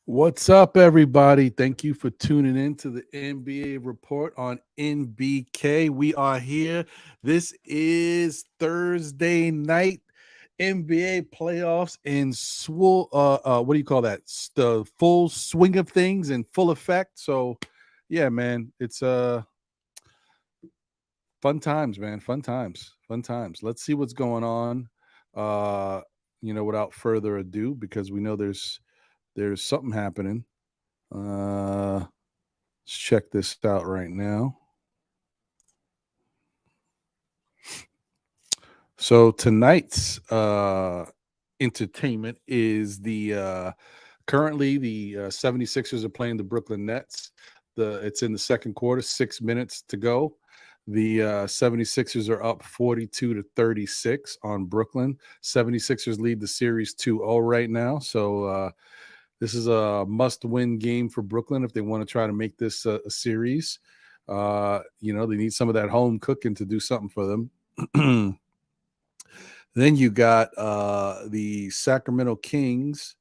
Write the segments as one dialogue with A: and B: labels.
A: What's up, everybody? Thank you for tuning in to the NBA report on NBK. We are here. This is Thursday night. NBA playoffs in what do you call that? The full swing of things in full effect. So, yeah, man, it's fun times, man. Fun times. Let's see what's going on. Without further ado, because we know there's something happening. Let's check this out right now. So tonight's entertainment is currently the 76ers are playing the Brooklyn Nets. It's in the second quarter, 6 minutes to go. The 76ers are up 42-36 on Brooklyn. 76ers lead the series 2-0 right now. So this is a must-win game for Brooklyn if they want to try to make this a series. They need some of that home cooking to do something for them. Then you got the Sacramento Kings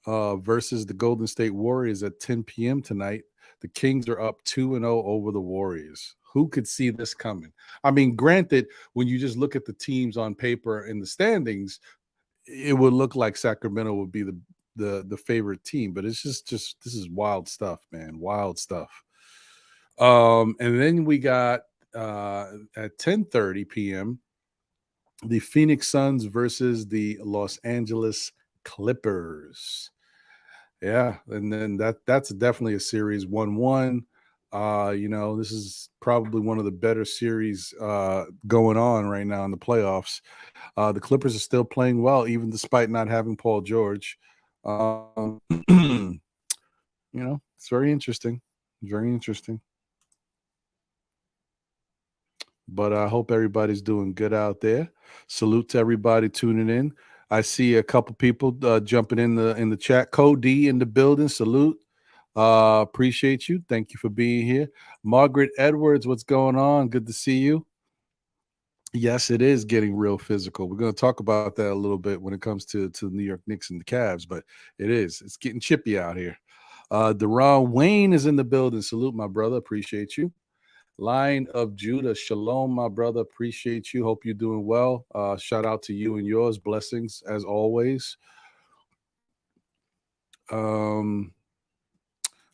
A: versus the Golden State Warriors at 10 p.m. tonight. The Kings are up 2-0 over the Warriors. Who could see this coming? I mean, granted, when you just look at the teams on paper in the standings, it would look like Sacramento would be the favorite team, but it's just this is wild stuff, man. Wild stuff. And then we got at 10:30 p.m. the Phoenix Suns versus the Los Angeles Clippers. Yeah, and then that's definitely a series 1-1. This is probably one of the better series going on right now in the playoffs. The Clippers are still playing well, even despite not having Paul George. It's very interesting. Very interesting. But I hope everybody's doing good out there. Salute to everybody tuning in. I see a couple people jumping in the chat. Cody in the building. Salute. Appreciate you. Thank you for being here. Margaret Edwards, what's going on? Good to see you. Yes, it is getting real physical. We're going to talk about that a little bit when it comes to the New York Knicks and the Cavs, but it's getting chippy out here. Deron Wayne is in the building. Salute, my brother. Appreciate you. Line of Judah. Shalom, my brother. Appreciate you. Hope you're doing well. Shout out to you and yours. Blessings as always.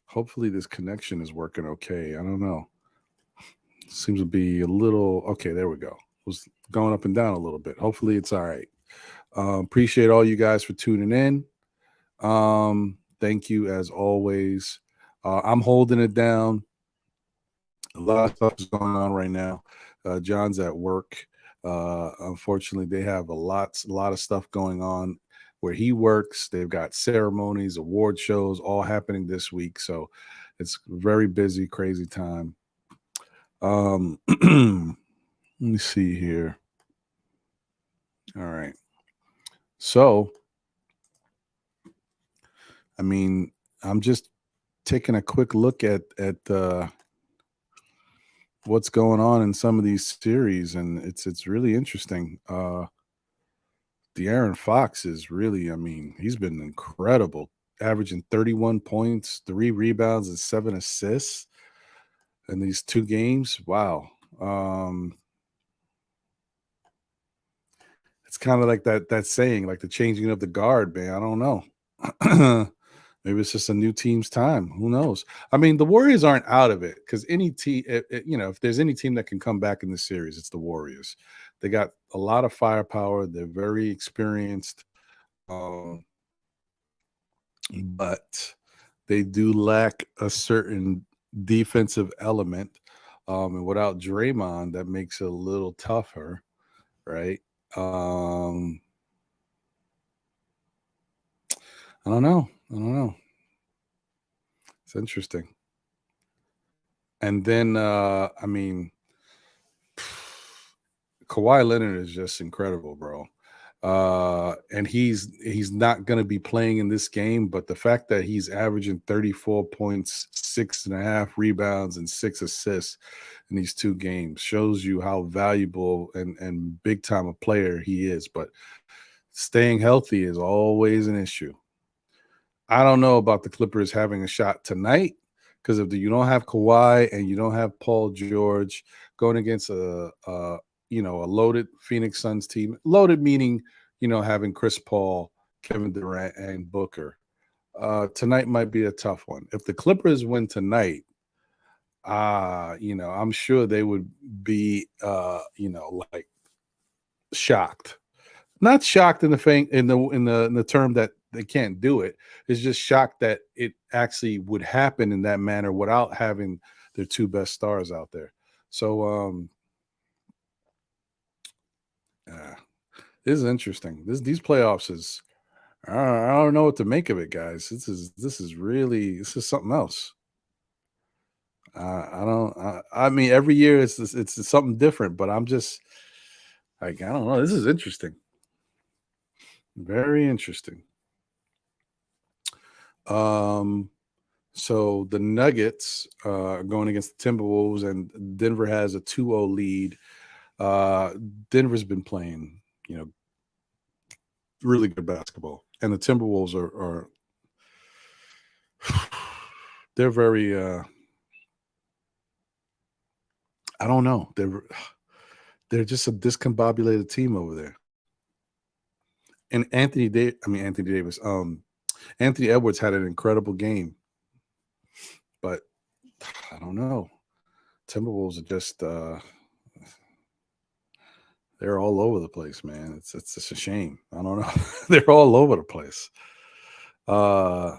A: Hopefully this connection is working okay. I don't know. Seems to be a little okay. There we go. It was going up and down a little bit. Hopefully it's all right. Appreciate all you guys for tuning in. Thank you as always. I'm holding it down. A lot of stuff is going on right now. John's at work. Unfortunately, they have a lot of stuff going on where he works. They've got ceremonies, award shows, all happening this week. So it's very busy, crazy time. Let me see here. All right. So, I mean, I'm just taking a quick look at what's going on in some of these series, and it's really interesting. De'Aaron Fox is really, I mean, he's been incredible, averaging 31 points, 3 rebounds, and 7 assists in these 2 games. Wow. It's kind of like that saying, like the changing of the guard, man. I don't know. Maybe it's just a new team's time. Who knows? I mean, the Warriors aren't out of it because any team, if there's any team that can come back in this series, it's the Warriors. They got a lot of firepower. They're very experienced. But they do lack a certain defensive element. And without Draymond, that makes it a little tougher, right? Um, I don't know. I don't know. It's interesting. And then, I mean, Kawhi Leonard is just incredible, bro. And he's not going to be playing in this game, but the fact that he's averaging 34 points, 6.5 rebounds, and 6 assists in these 2 games shows you how valuable and big time a player he is. But staying healthy is always an issue. I don't know about the Clippers having a shot tonight because if you don't have Kawhi and you don't have Paul George going against a loaded Phoenix Suns team, loaded meaning having Chris Paul, Kevin Durant, and Booker. Tonight might be a tough one. If the Clippers win tonight, I'm sure they would be like shocked. Not shocked in the thing in the term that they can't do it. It's just shocked that it actually would happen in that manner without having their 2 best stars out there. So this is interesting. These playoffs is I don't know what to make of it, guys. This is something else. I don't. I mean, every year it's something different, but I'm just like I don't know. This is interesting. Very interesting. Um, so the Nuggets are going against the Timberwolves, and Denver has a 2-0 lead. Uh, Denver's been playing, really good basketball, and the Timberwolves are they're very. I don't know. They're just a discombobulated team over there. And Anthony Davis. Anthony Edwards had an incredible game, but I don't know. Timberwolves are just they're all over the place, man. It's just a shame. I don't know. They're all over the place. Uh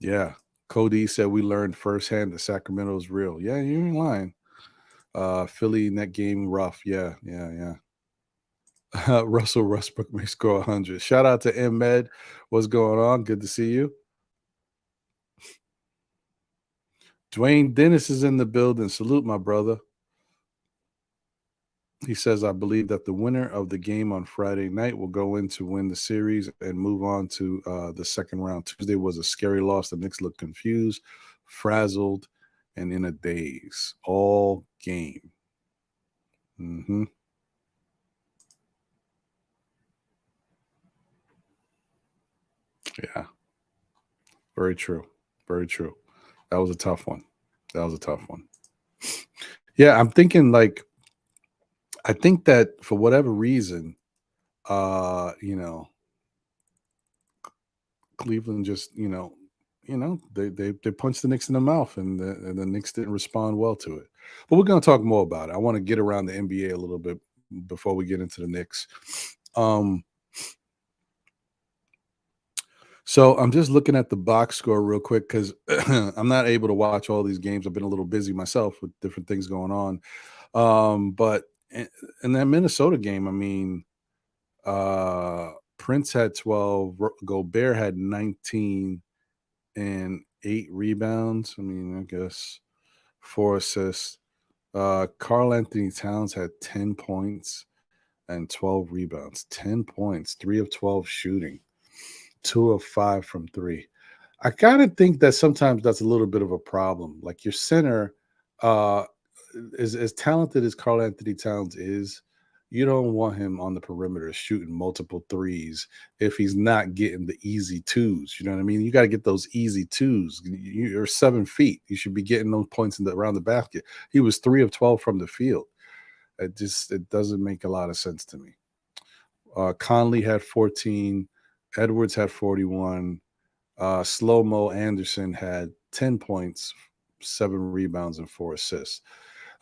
A: yeah. Cody said we learned firsthand that Sacramento is real. Yeah, you ain't lying. Philly in that game rough. Yeah, yeah, yeah. Russell Westbrook may score 100. Shout out to M Med. What's going on? Good to see you. Dwayne Dennis is in the building. Salute, my brother. He says, I believe that the winner of the game on Friday night will go in to win the series and move on to the second round. Tuesday was a scary loss. The Knicks looked confused, frazzled, and in a daze all game. Mm-hmm. Yeah, very true. Very true. That was a tough one. That was a tough one. Yeah, I'm thinking like, I think that for whatever reason, uh, you know, Cleveland just, they punched the Knicks in the mouth, and the Knicks didn't respond well to it. But we're going to talk more about it. I want to get around the NBA a little bit before we get into the Knicks. So I'm just looking at the box score real quick because I'm not able to watch all these games. I've been a little busy myself with different things going on. But in that Minnesota game, I mean, Prince had 12, Gobert had 19 and 8 rebounds. I mean, I guess 4 assists. Carl Anthony Towns had 10 points and 12 rebounds. 10 points, 3 of 12 shooting, 2 of 5 from three. I kind of think that sometimes that's a little bit of a problem. Like your center, uh, as talented as Carl Anthony Towns is, you don't want him on the perimeter shooting multiple threes if he's not getting the easy twos. You know what I mean? You got to get those easy twos. You're 7 feet. You should be getting those points around the basket. He was 3 of 12 from the field. It doesn't make a lot of sense to me. Conley had 14. Edwards had 41. Slow Mo Anderson had 10 points, 7 rebounds, and 4 assists.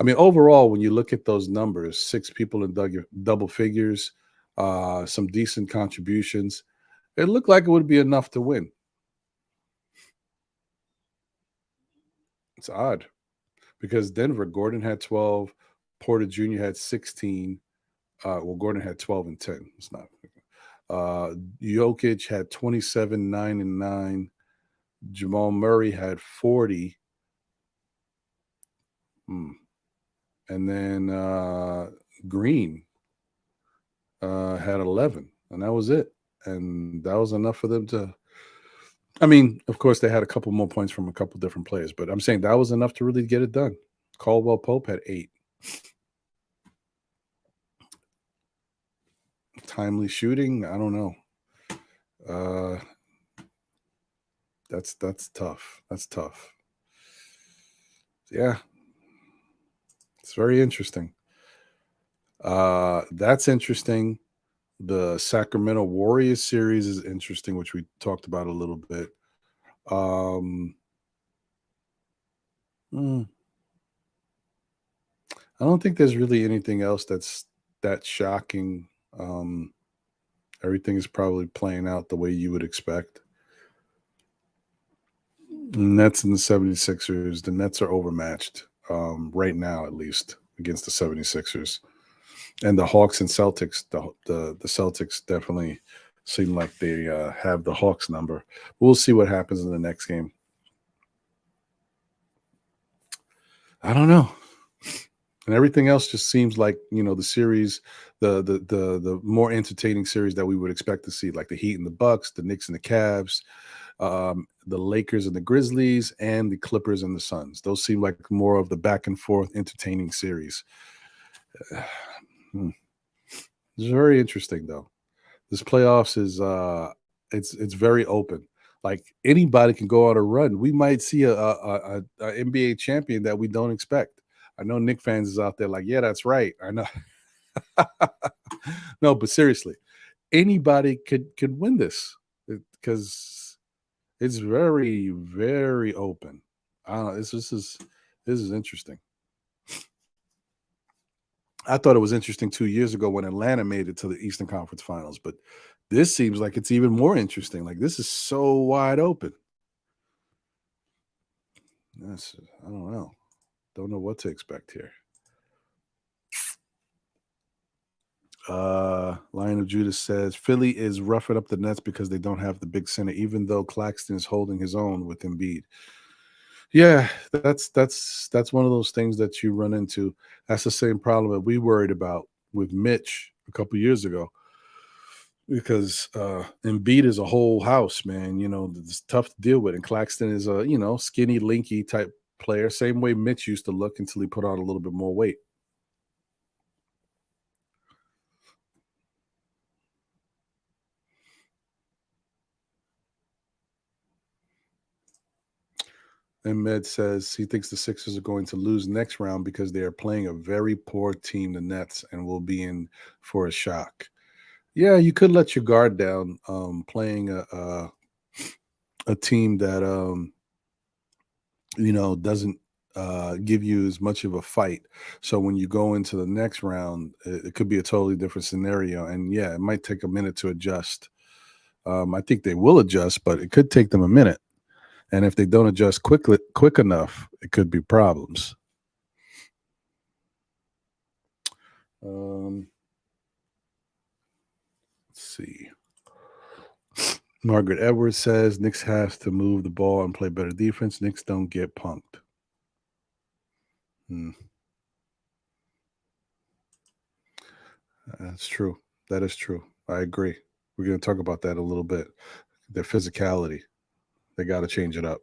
A: I mean, overall, when you look at those numbers, 6 people in double figures, some decent contributions. It looked like it would be enough to win. It's odd because Denver, Gordon had 12, Porter Jr. had 16. Well, Gordon had 12 and 10. It's not. Jokic had 27, 9 and 9. Jamal Murray had 40. And then Green had 11, and that was it. And that was enough for them to. I mean, of course, they had a couple more points from a couple different players, but I'm saying that was enough to really get it done. Caldwell Pope had 8. Timely shooting, I don't know. That's tough. That's tough. Yeah, it's very interesting. That's interesting. The Sacramento Warriors series is interesting, which we talked about a little bit. I don't think there's really anything else that's that shocking. Everything is probably playing out the way you would expect. Nets and the 76ers. The Nets are overmatched right now, at least, against the 76ers. And the Hawks and Celtics, the Celtics definitely seem like they have the Hawks number. We'll see what happens in the next game. I don't know. And everything else just seems like, the series, the more entertaining series that we would expect to see, like the Heat and the Bucks, the Knicks and the Cavs, the Lakers and the Grizzlies, and the Clippers and the Suns. Those seem like more of the back and forth entertaining series. It's very interesting, though. This playoffs is it's very open. Like anybody can go on a run. We might see a NBA champion that we don't expect. I know Knicks fans is out there like, yeah, that's right. I know. No, but seriously, anybody could win this because it's very, very open. I don't know. This is interesting. I thought it was interesting 2 years ago when Atlanta made it to the Eastern Conference Finals, but this seems like it's even more interesting. Like this is so wide open. I don't know. Don't know what to expect here. Lion of Judah says Philly is roughing up the Nets because they don't have the big center, even though Claxton is holding his own with Embiid. Yeah, that's one of those things that you run into. That's the same problem that we worried about with Mitch a couple years ago. Because Embiid is a whole house, man. It's tough to deal with. And Claxton is a, skinny, linky type player, same way Mitch used to look until he put on a little bit more weight. And Med says he thinks the Sixers are going to lose next round because they are playing a very poor team, the Nets, and will be in for a shock. Yeah, you could let your guard down playing a team that doesn't give you as much of a fight. So when you go into the next round, it could be a totally different scenario. And yeah, it might take a minute to adjust. I think they will adjust, but it could take them a minute. And if they don't adjust quick enough, it could be problems. Let's see. Margaret Edwards says Knicks has to move the ball and play better defense. Knicks don't get punked. That's true. That is true. I agree. We're going to talk about that a little bit. Their physicality. They got to change it up.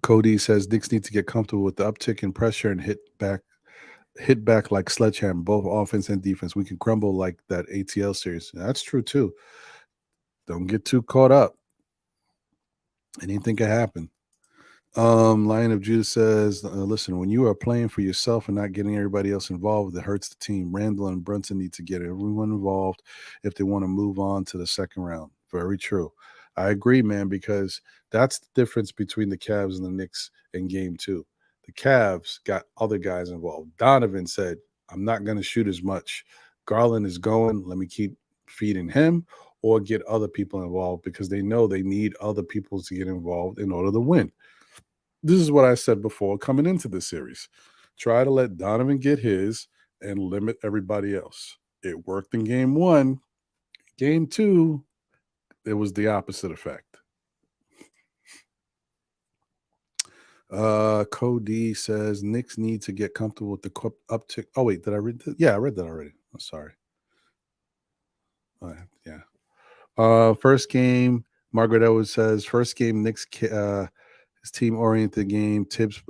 A: Cody says Knicks need to get comfortable with the uptick in pressure and hit back like sledgehammer, both offense and defense. We can crumble like that ATL series. That's true too. Don't get too caught up. Anything can happen. Lion of Judah says, listen, when you are playing for yourself and not getting everybody else involved, it hurts the team. Randall and Brunson need to get everyone involved if they want to move on to the second round. Very true. I agree, man, because that's the difference between the Cavs and the Knicks in game 2. The Cavs got other guys involved. Donovan said, I'm not going to shoot as much. Garland is going. Let me keep feeding him or get other people involved because they know they need other people to get involved in order to win. This is what I said before coming into this series. Try to let Donovan get his and limit everybody else. It worked in game one. Game two, it was the opposite effect. Cody says Knicks need to get comfortable with the uptick. Oh wait, did I read that? Yeah, I read that already. I'm sorry. Yeah. First game, Margaret Edwards says first game Knicks his team oriented game. Tibbs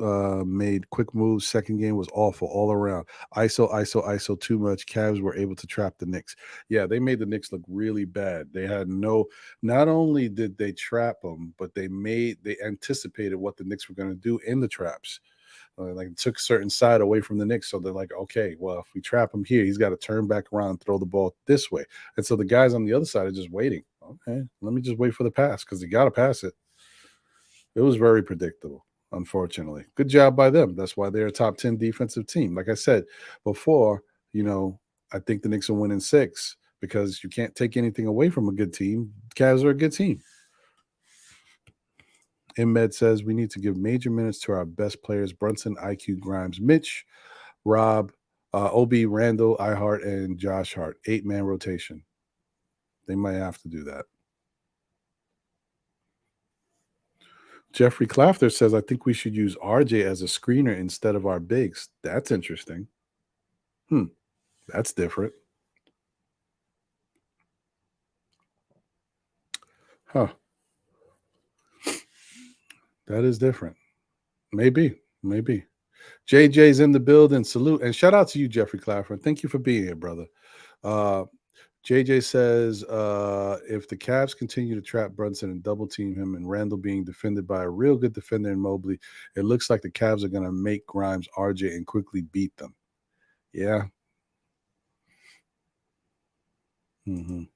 A: made quick moves. Second game was awful all around. ISO too much. Cavs were able to trap the Knicks. Yeah, they made the Knicks look really bad. They had no. Not only did they trap them, but they anticipated what the Knicks were going to do in the traps. Like took a certain side away from the Knicks, so they're like, okay, well, if we trap him here, he's got to turn back around and throw the ball this way. And so the guys on the other side are just waiting. Okay, let me just wait for the pass because you got to pass it. It was very predictable, unfortunately. Good job by them. That's why they're a top 10 defensive team. Like I said before, I think the Knicks will win in 6 because you can't take anything away from a good team. Cavs are a good team. Med says we need to give major minutes to our best players: Brunson, IQ, Grimes, Mitch, Rob, OB, Randall, iHeart, and Josh Hart. 8-man rotation. They might have to do that. Jeffrey Clafter says, I think we should use RJ as a screener instead of our bigs. That's interesting. That's different. Huh. That is different. Maybe. JJ's in the building. Salute. And shout out to you, Jeffrey Claffer. Thank you for being here, brother. JJ says, if the Cavs continue to trap Brunson and double team him and Randall being defended by a real good defender in Mobley, it looks like the Cavs are going to make Grimes RJ and quickly beat them. Yeah. Be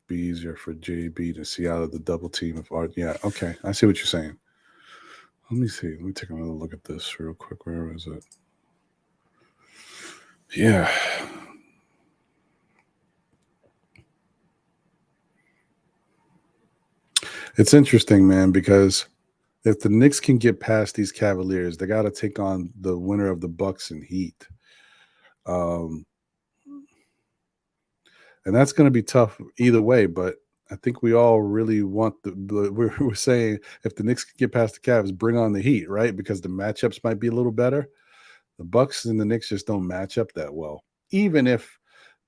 A: easier for JB to see out of the double team of RJ. Yeah. Okay. I see what you're saying. Let me see. Let me take another look at this real quick. Where is it? Yeah. It's interesting, man, because if the Knicks can get past these Cavaliers, they got to take on the winner of the Bucks and Heat. And that's going to be tough either way, but I think we all really want we're saying if the Knicks can get past the Cavs, bring on the Heat, right? Because the matchups might be a little better. The Bucks and the Knicks just don't match up that well. Even if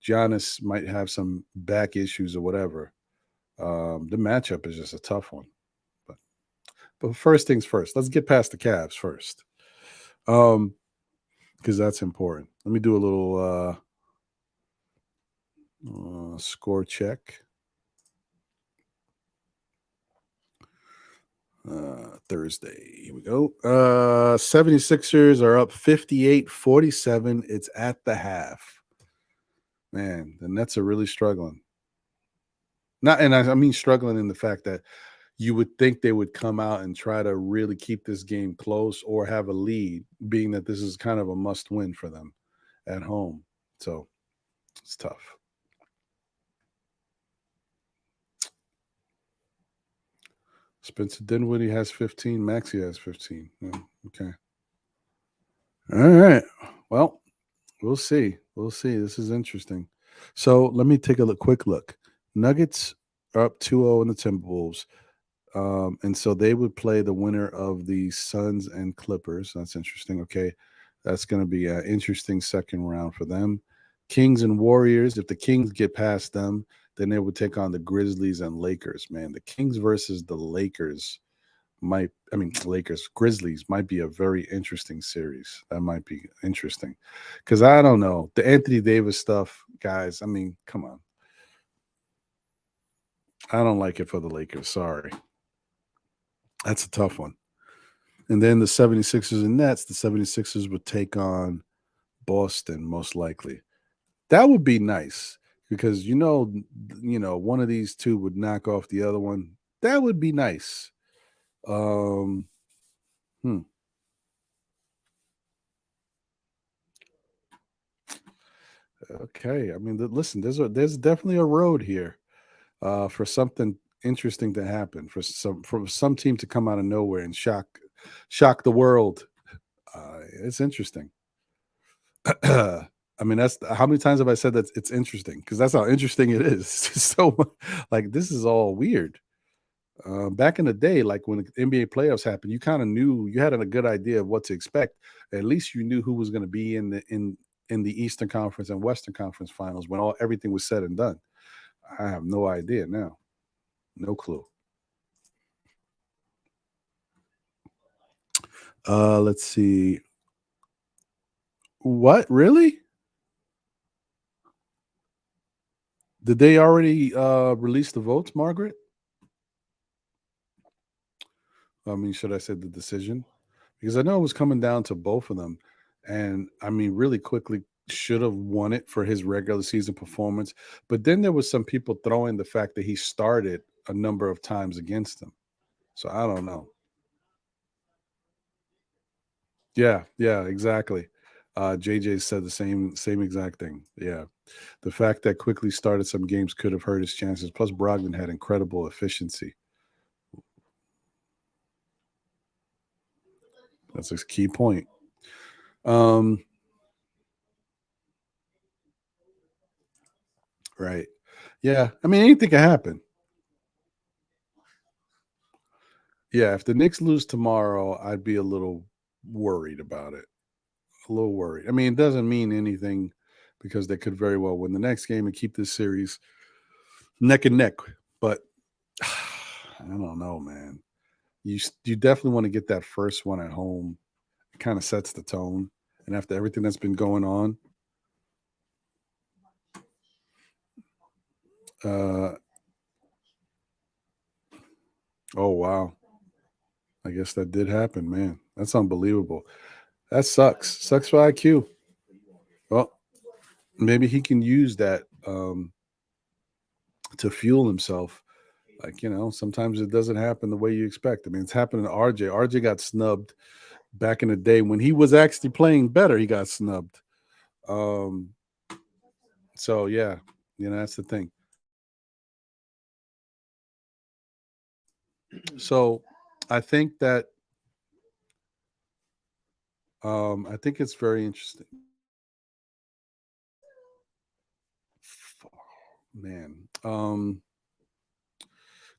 A: Giannis might have some back issues or whatever, the matchup is just a tough one. But first things first, let's get past the Cavs first, because that's important. Let me do a little score check. Thursday. Here we go. 76ers are up 58-47. It's at the half. Man, the Nets are really struggling. I mean struggling in the fact that you would think they would come out and try to really keep this game close or have a lead, being that this is kind of a must win for them at home. So it's tough. Spencer Dinwiddie has 15. Maxey has 15. Yeah, okay. All right. Well, we'll see. We'll see. This is interesting. So let me take a quick look. Nuggets are up 2-0 in the Timberwolves. And so they would play the winner of the Suns and Clippers. That's interesting. Okay. That's going to be an interesting second round for them. Kings and Warriors. If the Kings get past them, then they would take on the Grizzlies and Lakers. Man, the Kings versus the Lakers Grizzlies might be a very interesting series. That might be interesting because I don't know. The Anthony Davis stuff, guys, I mean, come on. I don't like it for the Lakers. Sorry. That's a tough one. And then the 76ers and Nets, the 76ers would take on Boston most likely. That would be nice because one of these two would knock off the other one. That would be nice. Okay. I mean, listen, there's definitely a road here for something interesting to happen for some team to come out of nowhere and shock the world. It's interesting. I mean, that's how many times have I said that it's interesting? Because that's how interesting it is. So, like, this is all weird. Back in the day, like when the NBA playoffs happened, you kind of knew you had a good idea of what to expect. At least you knew who was going to be in the Eastern Conference and Western Conference finals when everything was said and done. I have no idea now. No clue. Let's see. What really? Did they already release the votes, Margaret? I mean, should I say the decision? Because I know it was coming down to both of them. And I mean, really quickly should have won it for his regular season performance. But then there was some people throwing the fact that he started a number of times against them. So I don't know. Yeah, yeah, exactly. JJ said the same exact thing. Yeah. The fact that quickly started some games could have hurt his chances. Plus, Brogdon had incredible efficiency. That's a key point. Um, right. Yeah. I mean, anything can happen. Yeah, if the Knicks lose tomorrow, I'd be a little worried about it. A little worried. I mean, it doesn't mean anything because they could very well win the next game and keep this series neck and neck. But I don't know, man. You definitely want to get that first one at home. It kind of sets the tone. And after everything that's been going on, uh, oh wow, I guess that did happen, man. That's unbelievable. That sucks. Sucks for IQ. Well, maybe he can use that to fuel himself. Like, sometimes it doesn't happen the way you expect. I mean, it's happened to RJ. RJ got snubbed back in the day when he was actually playing better. He got snubbed. Um, so yeah, that's the thing. So I think that I think it's very interesting. Man.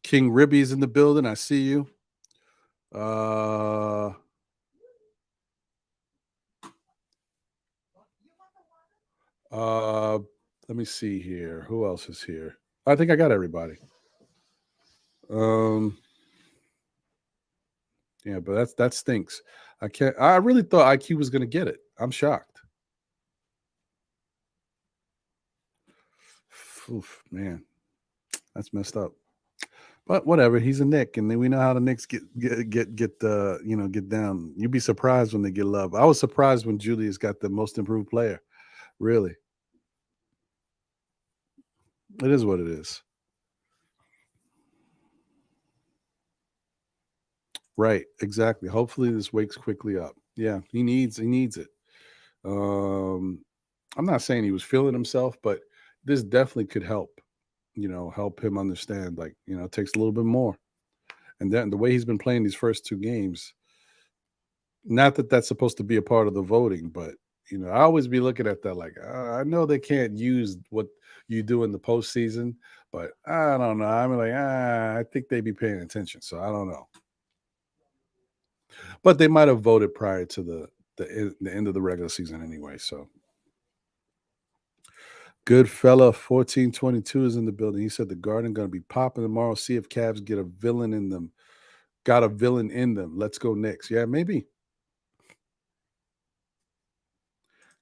A: King Ribby's in the building. I see you. Uh uh let me see here. Who else is here? I think I got everybody. Um yeah, but that stinks. I really thought IQ was gonna get it. I'm shocked. Oof, man, that's messed up. But whatever, he's a Nick, and then we know how the Knicks get down. You'd be surprised when they get love. I was surprised when Julius got the most improved player. Really, it is what it is. Right, exactly. Hopefully, this wakes quickly up. Yeah, he needs it. Um, I'm not saying he was feeling himself, but this definitely could help. Help him understand. Like, it takes a little bit more. And then the way he's been playing these first two games, not that that's supposed to be a part of the voting, but I always be looking at that like I know they can't use what you do in the postseason, but I don't know. I'm like I think they'd be paying attention, so I don't know. But they might have voted prior to the end of the regular season anyway. So good fella 1422 is in the building. He said the Garden gonna be popping tomorrow. See if Cavs get a villain in them. Got a villain in them. Let's go Knicks. Yeah, maybe.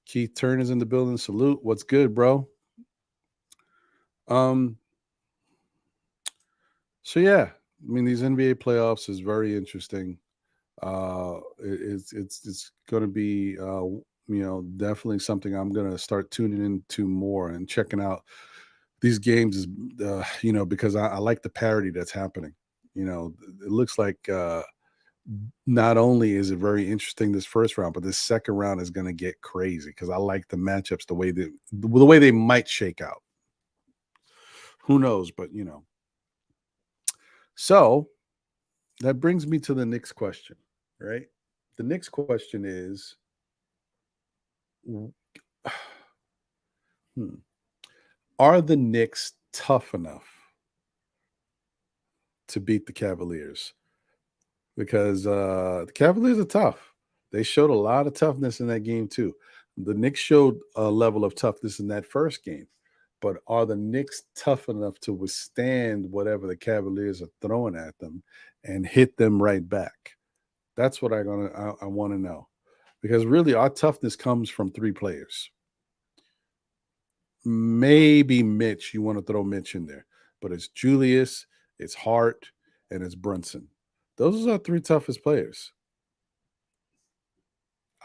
A: Keith Turner's in the building. Salute. What's good, bro? Um, so yeah, I mean these NBA playoffs is very interesting. It's going to be definitely something I'm going to start tuning into more and checking out these games is because I like the parity that's happening. It looks like Not only is it very interesting this first round, but this second round is going to get crazy because I like the matchups the way they might shake out. Who knows? But so that brings me to the next question, right? The next question is, w- hmm, are the Knicks tough enough to beat the Cavaliers? Because the Cavaliers are tough. They showed a lot of toughness in that game too. The Knicks showed a level of toughness in that first game, but are the Knicks tough enough to withstand whatever the Cavaliers are throwing at them and hit them right back? That's what I want to know. Because really, our toughness comes from three players. Maybe Mitch. You want to throw Mitch in there, but it's Julius, it's Hart, and it's Brunson. Those are our three toughest players.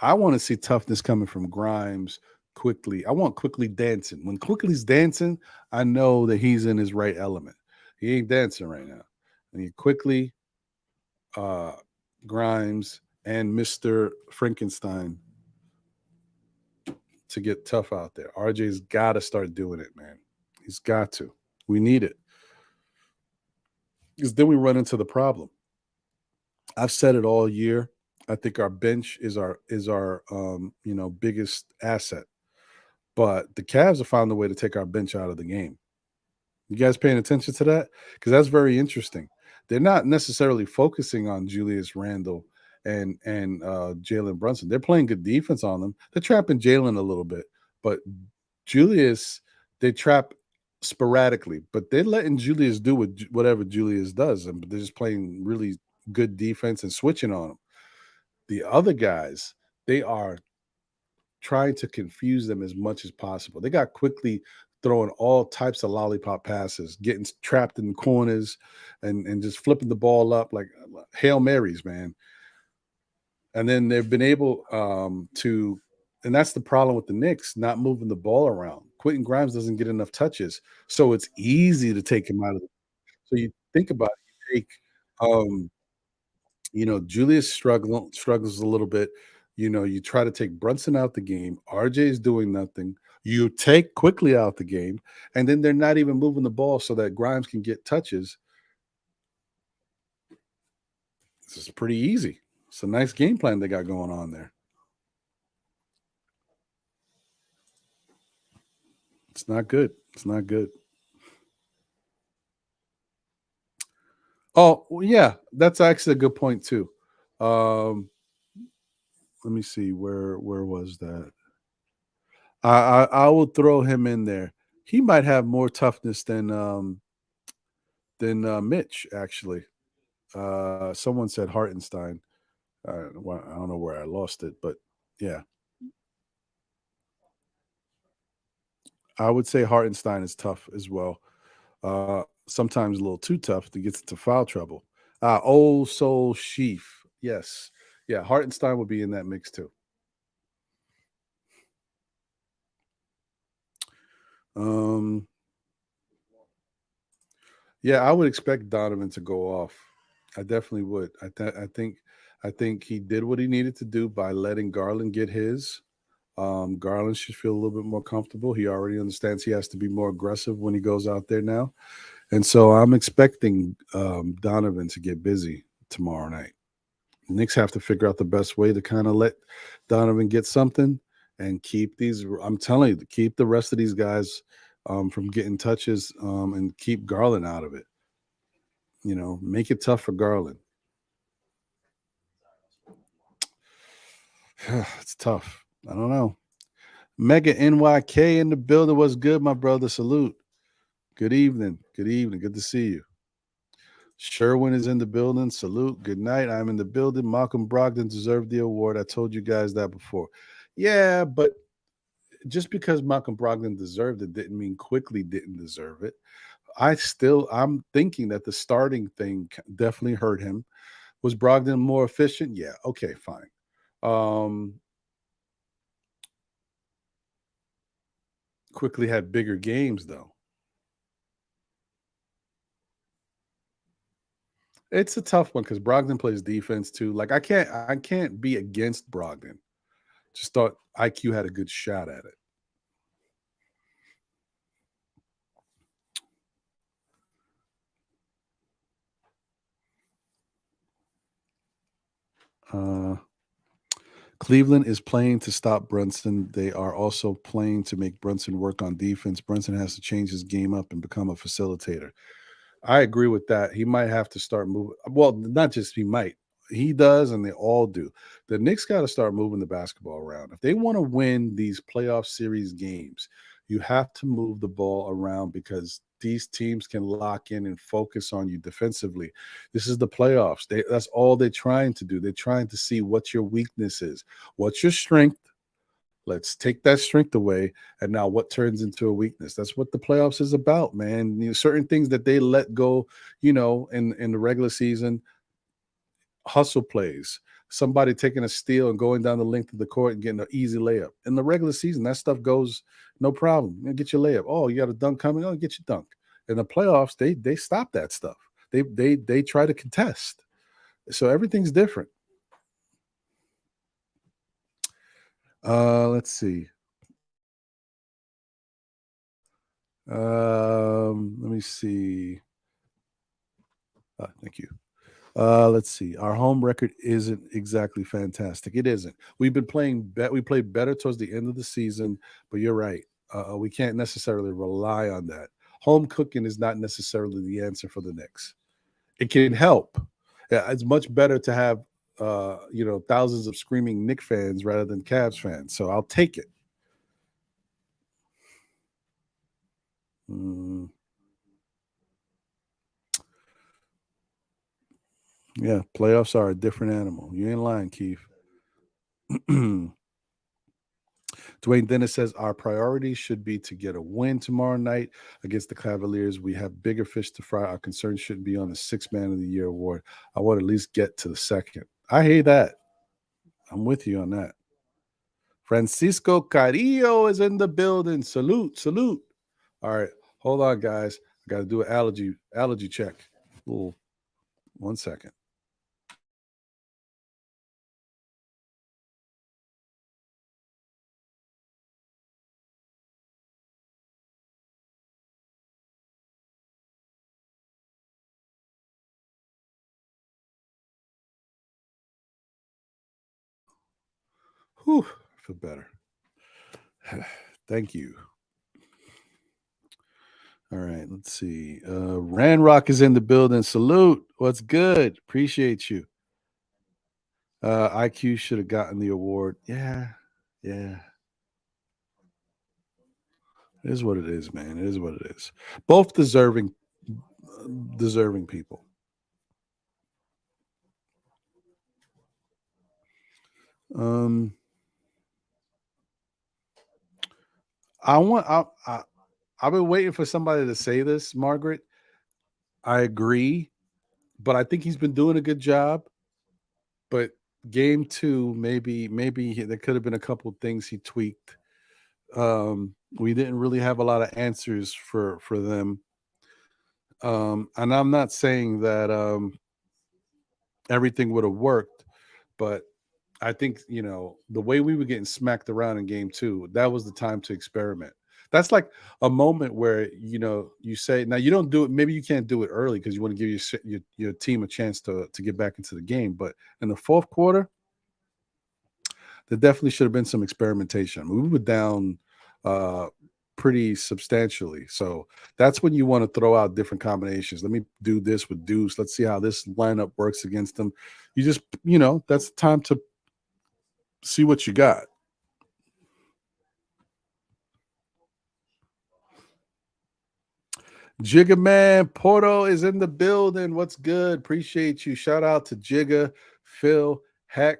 A: I want to see toughness coming from Grimes quickly. I want quickly dancing. When quickly's dancing, I know that he's in his right element. He ain't dancing right now. And he quickly, uh, Grimes, and Mr. Frankenstein to get tough out there. RJ's got to start doing it, man. He's got to. We need it. Because then we run into the problem. I've said it all year. I think our bench is our biggest asset. But the Cavs have found a way to take our bench out of the game. You guys paying attention to that? Because that's very interesting. They're not necessarily focusing on Julius Randle and Jalen Brunson. They're playing good defense on them. They're trapping Jalen a little bit, but Julius they trap sporadically. But they're letting Julius do whatever Julius does, and they're just playing really good defense and switching on him. The other guys, they are trying to confuse them as much as possible. They got quickly throwing all types of lollipop passes, getting trapped in corners, and just flipping the ball up like Hail Marys, man. And then they've been able to, and that's the problem with the Knicks, not moving the ball around. Quentin Grimes doesn't get enough touches, so it's easy to take him out of. So you think about it, you take um, Julius struggles a little bit. You try to take Brunson out the game. RJ is doing nothing. You take quickly out the game, and then they're not even moving the ball so that Grimes can get touches. This is pretty easy. It's a nice game plan they got going on there. It's not good. It's not good. Oh, well, yeah, that's actually a good point too. Um, Let me see where was that? I will throw him in there. He might have more toughness than Mitch, actually. Someone said Hartenstein. Well, I don't know where I lost it, but yeah, I would say Hartenstein is tough as well. Sometimes a little too tough to get into foul trouble. Old Soul Sheaf. Yes. Yeah, Hartenstein would be in that mix too. Um, yeah, I would expect Donovan to go off. I definitely would. I think he did what he needed to do by letting Garland get his. Garland should feel a little bit more comfortable. He already understands he has to be more aggressive when he goes out there now. And so I'm expecting Donovan to get busy tomorrow night. Knicks have to figure out the best way to kind of let Donovan get something and keep these. I'm telling you, to keep the rest of these guys from getting touches and keep Garland out of it. Make it tough for Garland. It's tough. I don't know. Mega NYK in the building. What's good, my brother? Salute. Good evening. Good evening. Good to see you. Sherwin is in the building. Salute. Good night. I'm in the building. Malcolm Brogdon deserved the award. I told you guys that before. Yeah, but just because Malcolm Brogdon deserved it didn't mean Quickly didn't deserve it. I'm thinking that the starting thing definitely hurt him. Was Brogdon more efficient? Yeah. Okay, fine. Um, Quickly had bigger games though. It's a tough one because Brogdon plays defense too. Like I can't be against Brogdon. Just thought IQ had a good shot at it. Uh, Cleveland is playing to stop Brunson. They are also playing to make Brunson work on defense. Brunson has to change his game up and become a facilitator. I agree with that. He might have to start moving. Well, not just he might. He does, and they all do. The Knicks got to start moving the basketball around. If they want to win these playoff series games, you have to move the ball around because these teams can lock in and focus on you defensively. This is the playoffs. That's all they're trying to do. They're trying to see what your weakness is, what's your strength. Let's take that strength away, and now what turns into a weakness? That's what the playoffs is about, man. Certain things that they let go, in the regular season, hustle plays, somebody taking a steal and going down the length of the court and getting an easy layup. In the regular season, that stuff goes no problem. Get your layup. Oh, you got a dunk coming? Oh, get your dunk. In the playoffs, they stop that stuff. They try to contest. So everything's different. Let's see. Let me see. Thank you. Let's see. Our home record isn't exactly fantastic. It isn't. We've been playing we played better towards the end of the season, but you're right. We can't necessarily rely on that. Home cooking is not necessarily the answer for the Knicks. It can help. Yeah, it's much better to have thousands of screaming Knick fans rather than Cavs fans. So I'll take it. Mm, yeah, playoffs are a different animal. You ain't lying, Keith. Dwayne Dennis says our priority should be to get a win tomorrow night against the Cavaliers. We have bigger fish to fry. Our concern shouldn't be on the sixth man of the year award. I want to at least get to the second. I hear that. I'm with you on that. Francisco Carrillo is in the building. Salute, salute. All right, hold on, guys. I got to do an allergy check. Ooh, 1 second. Whew, I feel better. Thank you. All right, let's see. Ranrock is in the building. Salute. What's good? Appreciate you. IQ should have gotten the award. Yeah, yeah. It is what it is, man. It is what it is. Both deserving people. Um, I want. I've been waiting for somebody to say this, Margaret. I agree, but I think he's been doing a good job. But game two, there could have been a couple of things he tweaked. We didn't really have a lot of answers for them. And I'm not saying that everything would have worked, but I think the way we were getting smacked around in game two, that was the time to experiment. That's like a moment where you say, now you don't do it. Maybe you can't do it early because you want to give your team a chance to get back into the game. But in the fourth quarter, there definitely should have been some experimentation. I mean, we were down uh, pretty substantially, so that's when you want to throw out different combinations. Let me do this with Deuce. Let's see how this lineup works against them. You just, that's the time to see what you got. Jigga Man Porto is in the building. What's good? Appreciate you. Shout out to Jigga, Phil, Heck.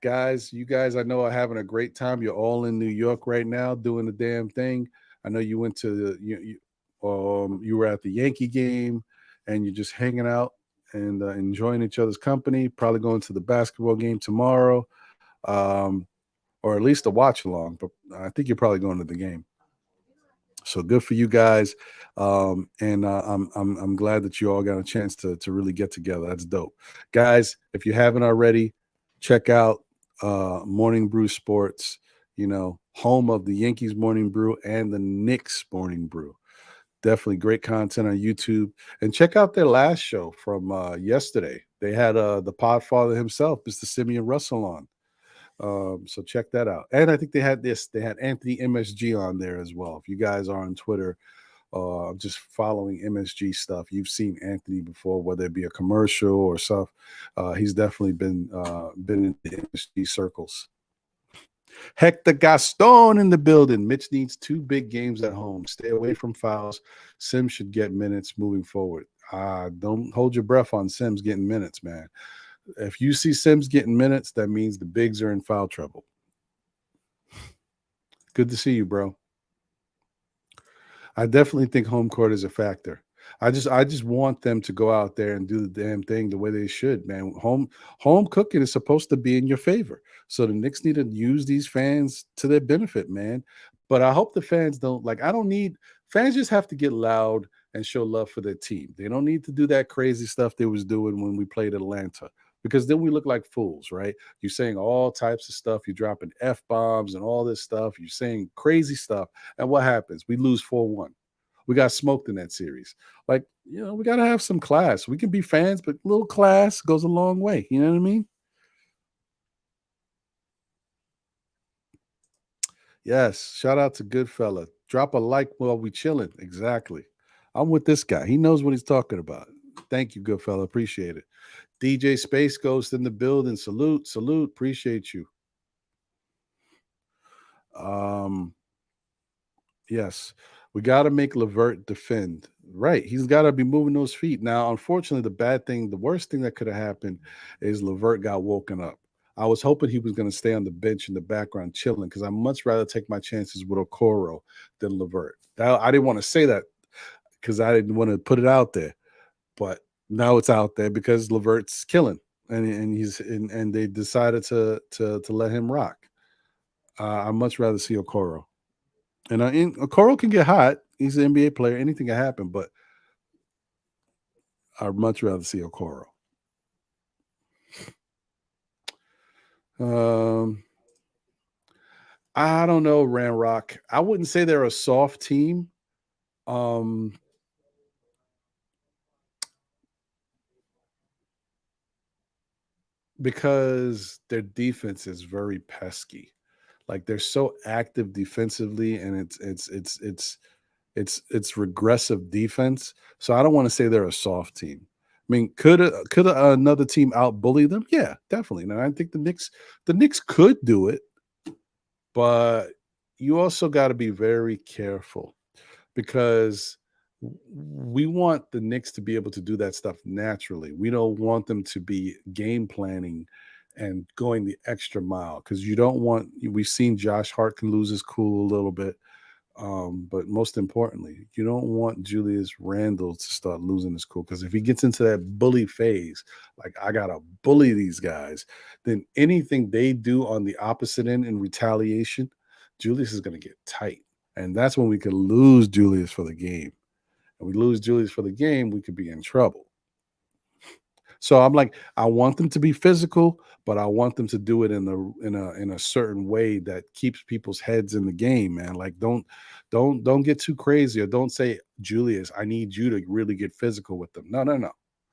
A: Guys, you guys I know are having a great time. You're all in New York right now doing the damn thing. I know you went to you were at the Yankee game and you're just hanging out and enjoying each other's company. Probably going to the basketball game tomorrow, or at least a watch along. But I think you're probably going to the game. So good for you guys. And I'm glad that you all got a chance to really get together. That's dope, guys. If you haven't already, check out Morning Brew Sports. You know, home of the Yankees Morning Brew and the Knicks Morning Brew. Definitely great content on YouTube. And check out their last show from yesterday. They had the Podfather himself, Mr. Simeon Russell, on. So check that out. And I think they had this. They had Anthony MSG on there as well. If you guys are on Twitter, just following MSG stuff, you've seen Anthony before, whether it be a commercial or stuff. He's definitely been in the MSG circles. Hector Gaston in the building. Mitch needs 2 big games at home. Stay away from fouls. Sims should get minutes moving forward. Don't hold your breath on Sims getting minutes, man. If you see Sims getting minutes, that means the bigs are in foul trouble. Good to see you, bro. I definitely think home court is a factor. I just want them to go out there and do the damn thing the way they should, man. Home cooking is supposed to be in your favor. So the Knicks need to use these fans to their benefit, man. But I hope the fans don't like I don't need fans just have to get loud and show love for their team. They don't need to do that crazy stuff they was doing when we played Atlanta. Because then we look like fools, right? You're saying all types of stuff. You're dropping F bombs and all this stuff. You're saying crazy stuff. And what happens? We lose 4-1. We got smoked in that series. Like, we got to have some class. We can be fans, but little class goes a long way. You know what I mean? Yes. Shout out to Goodfella. Drop a like while we chilling. Exactly. I'm with this guy. He knows what he's talking about. Thank you, Goodfella. Appreciate it. DJ Space Ghost in the building. Salute, salute. Appreciate you. Um, Yes, we got to make Levert defend. Right, he's got to be moving those feet. Now, unfortunately, the worst thing that could have happened is Levert got woken up. I was hoping he was going to stay on the bench in the background chilling because I much rather take my chances with Okoro than Levert. I didn't want to say that because I didn't want to put it out there, but now it's out there because Levert's killing, and they decided to let him rock. I much rather see Okoro. And Okoro can get hot. He's an NBA player. Anything can happen, but I'd much rather see Okoro. Um, I don't know, Ranrock. I wouldn't say they're a soft team. Um, because their defense is very pesky. Like they're so active defensively, and it's regressive defense. So I don't want to say they're a soft team. I mean, could another team out bully them? Yeah, definitely. And I think the Knicks could do it, but you also got to be very careful because we want the Knicks to be able to do that stuff naturally. We don't want them to be game planning and going the extra mile because you don't want. We've seen Josh Hart can lose his cool a little bit. But most importantly, you don't want Julius Randle to start losing his cool because if he gets into that bully phase, like I gotta bully these guys, then anything they do on the opposite end in retaliation, Julius is gonna get tight. And that's when we could lose Julius for the game. And we lose Julius for the game, we could be in trouble. So I'm like, I want them to be physical, but I want them to do it in a certain way that keeps people's heads in the game, man. Like don't get too crazy or don't say, Julius, I need you to really get physical with them. No, no, no.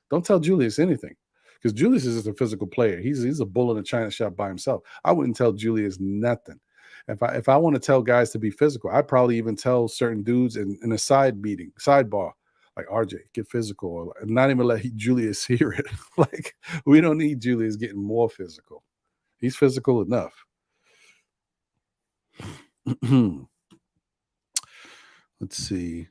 A: Don't tell Julius anything. Because Julius is just a physical player. He's a bull in a china shop by himself. I wouldn't tell Julius nothing. If I want to tell guys to be physical, I'd probably even tell certain dudes in a sidebar, like RJ, get physical, or not even let Julius hear it. Like we don't need Julius getting more physical. He's physical enough. Let's see.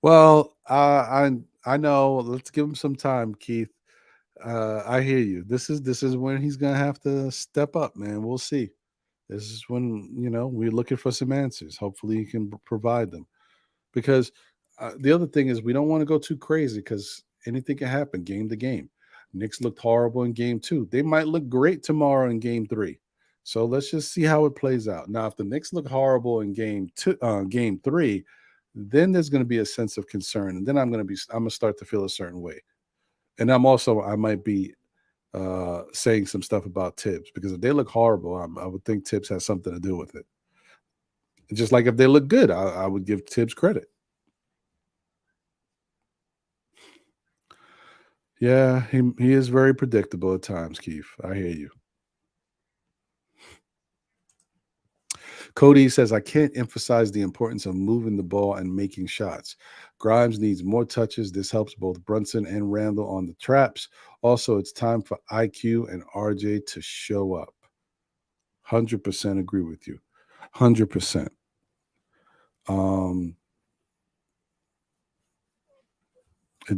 A: Well, I know. Let's give him some time, Keith. I hear you. This is when he's gonna have to step up, man. We'll see. This is when we're looking for some answers. Hopefully, he can provide them. Because the other thing is we don't want to go too crazy because anything can happen game to game. Knicks looked horrible in game 2. They might look great tomorrow in game 3. So let's just see how it plays out. Now, if the Knicks look horrible in game three, then there's going to be a sense of concern, and then I'm going to start to feel a certain way. And I might be saying some stuff about Tibbs because if they look horrible, I would think Tibbs has something to do with it. Just like if they look good, I would give Tibbs credit. Yeah, he is very predictable at times, Keith. I hear you. Cody says, I can't emphasize the importance of moving the ball and making shots. Grimes needs more touches. This helps both Brunson and Randall on the traps. Also, it's time for IQ and RJ to show up. 100% agree with you. 100%. Um, I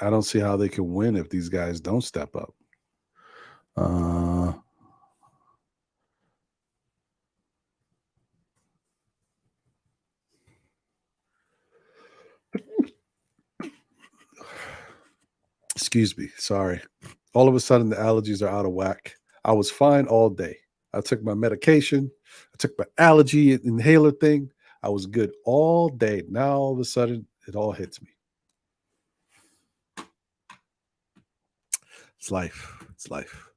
A: don't see how they can win if these guys don't step up. Uh, excuse me. Sorry. All of a sudden, the allergies are out of whack. I was fine all day. I took my medication. I took my allergy inhaler thing. I was good all day. Now, all of a sudden, it all hits me. It's life. It's life.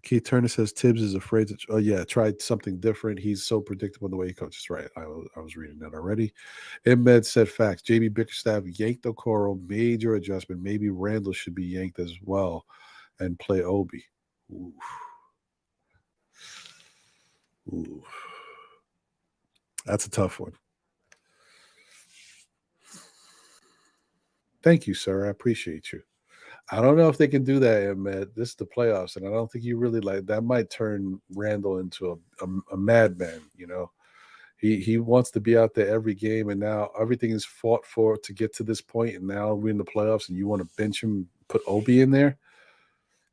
A: Keith Turner says Tibbs is afraid to. Oh yeah, tried something different. He's so predictable in the way he coaches. Right, I was reading that already. Embed said facts. JB Bickerstaff yanked Okoro. Major adjustment. Maybe Randall should be yanked as well, and play Obi. Ooh. Ooh. That's a tough one. Thank you, sir. I appreciate you. I don't know if they can do that, Emmett. This is the playoffs, and I don't think you really like that. Might turn Randall into a madman. You know, he wants to be out there every game, and now everything is fought for to get to this point, and now we're in the playoffs, and you want to bench him, put Obi in there?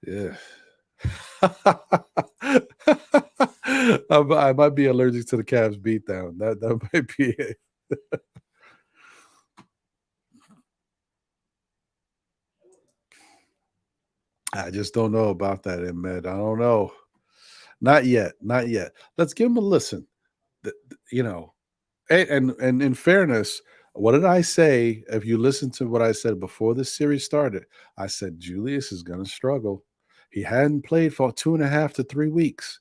A: Yeah. I might be allergic to the Cavs beatdown. That might be it. I just don't know about that, Emmett. I don't know. Not yet. Not yet. Let's give him a listen. You know, and in fairness, what did I say? If you listen to what I said before this series started, I said Julius is going to struggle. He hadn't played for 2.5 to 3 weeks.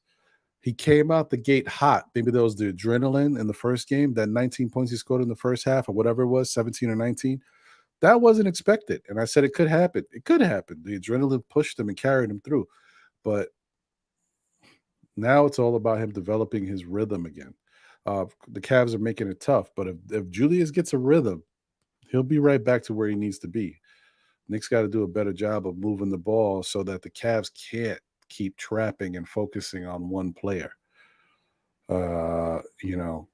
A: He came out the gate hot. Maybe there was the adrenaline in the first game, that 19 points he scored in the first half, or whatever it was, 17 or 19. That wasn't expected. And I said it could happen. It could happen. The adrenaline pushed him and carried him through. But now it's all about him developing his rhythm again. The Cavs are making it tough, but if Julius gets a rhythm, he'll be right back to where he needs to be. Nick's got to do a better job of moving the ball so that the Cavs can't keep trapping and focusing on one player. You know,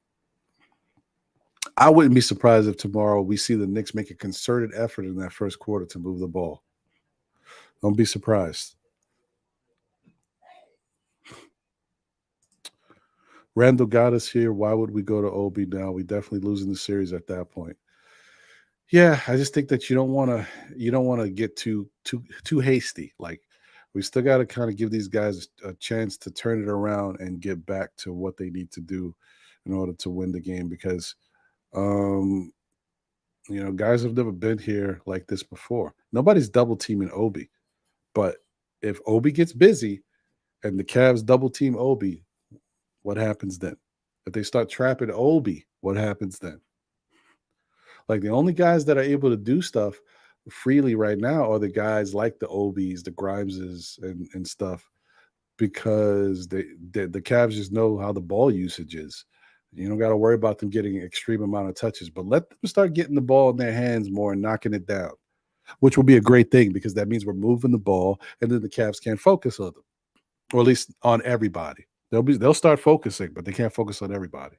A: I wouldn't be surprised if tomorrow we see the Knicks make a concerted effort in that first quarter to move the ball. Don't be surprised. Randall got us here. Why would we go to Obi now? We definitely losing the series at that point. Yeah, I just think that you don't want to get too hasty. Like we still got to kind of give these guys a chance to turn it around and get back to what they need to do in order to win the game because um guys have never been here like this before. Nobody's double teaming Obi, but if Obi gets busy and the Cavs double team Obi, what happens then? If they start trapping Obi, what happens then? Like the only guys that are able to do stuff freely right now are the guys like the Obies, the Grimeses, and stuff because the Cavs just know how the ball usage is. You don't got to worry about them getting extreme amount of touches, but let them start getting the ball in their hands more and knocking it down, which will be a great thing because that means we're moving the ball, and then the Cavs can't focus on them, or at least on everybody. They'll start focusing, but they can't focus on everybody.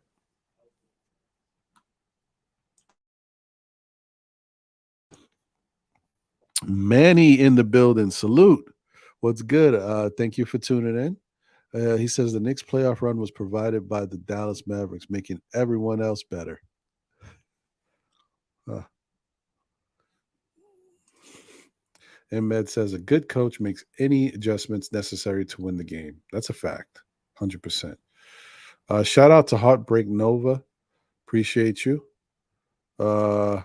A: Manny in the building. Salute. What's good? Thank you for tuning in. He says the Knicks playoff run was provided by the Dallas Mavericks, making everyone else better. Uh, Med says a good coach makes any adjustments necessary to win the game. That's a fact. 100%. Shout out to Heartbreak Nova. Appreciate you. Uh,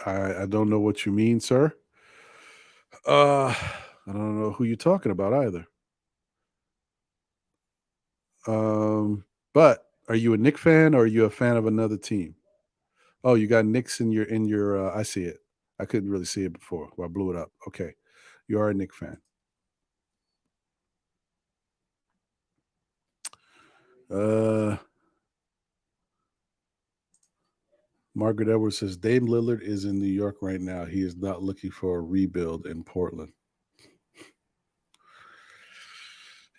A: I don't know what you mean, sir. I don't know who you're talking about either. But are you a Nick fan or are you a fan of another team? Oh, you got Knicks in your. I see it. I couldn't really see it before. Well, I blew it up. Okay, you are a Nick fan. Uh, Margaret Edwards says Dame Lillard is in New York right now. He is not looking for a rebuild in Portland.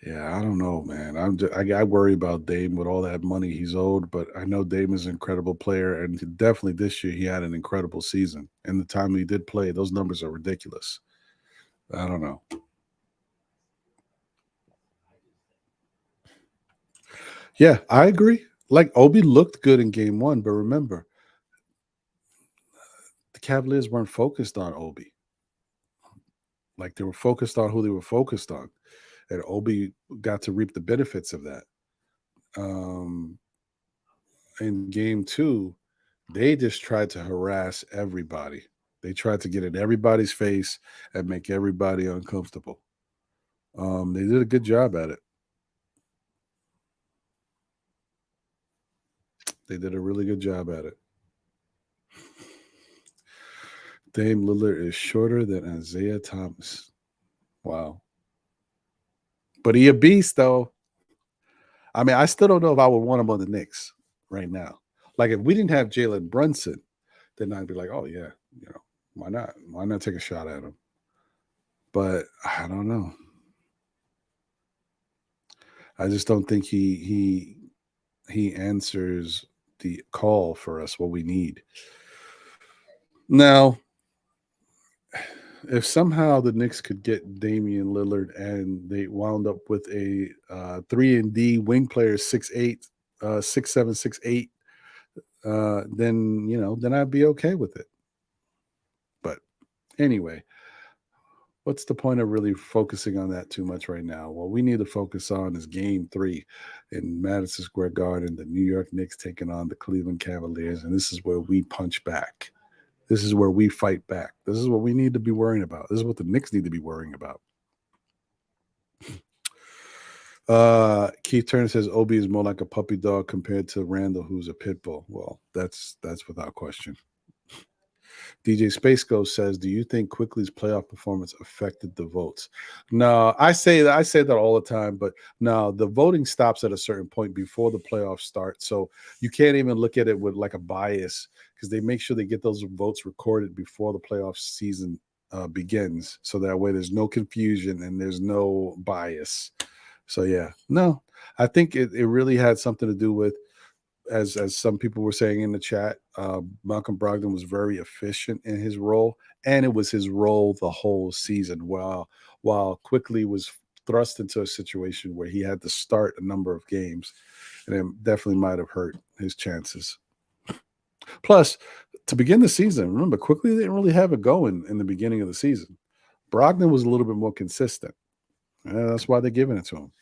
A: Yeah, I don't know, man. I worry about Dame with all that money he's owed, but I know Dame is an incredible player, and definitely this year he had an incredible season. And the time he did play, those numbers are ridiculous. I don't know. Yeah, I agree. Like Obi looked good in game one, but remember, the Cavaliers weren't focused on Obi. Like they were focused on who they were focused on. And Obi got to reap the benefits of that. Um, in game two, they just tried to harass everybody. They tried to get in everybody's face and make everybody uncomfortable. They did a good job at it. They did a really good job at it. Dame Lillard is shorter than Isaiah Thomas. Wow. But he a beast, though. I mean, I still don't know if I would want him on the Knicks right now. Like, if we didn't have Jalen Brunson, then I'd be like, oh, yeah, why not? Why not take a shot at him? But I don't know. I just don't think he answers the call for us, what we need. Now, if somehow the Knicks could get Damian Lillard and they wound up with a 3 and D wing player 6'8", 6'7", 6'8", then I'd be okay with it. But anyway, what's the point of really focusing on that too much right now? What we need to focus on is game 3 in Madison Square Garden, the New York Knicks taking on the Cleveland Cavaliers, and this is where we punch back. This is where we fight back. This is what we need to be worrying about. This is what the Knicks need to be worrying about. Keith Turner says Obi is more like a puppy dog compared to Randall, who's a pit bull. Well, that's without question. DJ Space Ghost says, "Do you think Quickly's playoff performance affected the votes?" No, I say that all the time, but no, the voting stops at a certain point before the playoffs start. So you can't even look at it with like a bias because they make sure they get those votes recorded before the playoff season begins, so that way there's no confusion and there's no bias. So yeah, no, I think it really had something to do with, as some people were saying in the chat, Malcolm Brogdon was very efficient in his role, and it was his role the whole season. While Quickly was thrust into a situation where he had to start a number of games, and it definitely might have hurt his chances. Plus, to begin the season, remember, Quickly didn't really have it going in the beginning of the season. Brogdon was a little bit more consistent. That's why they're giving it to him.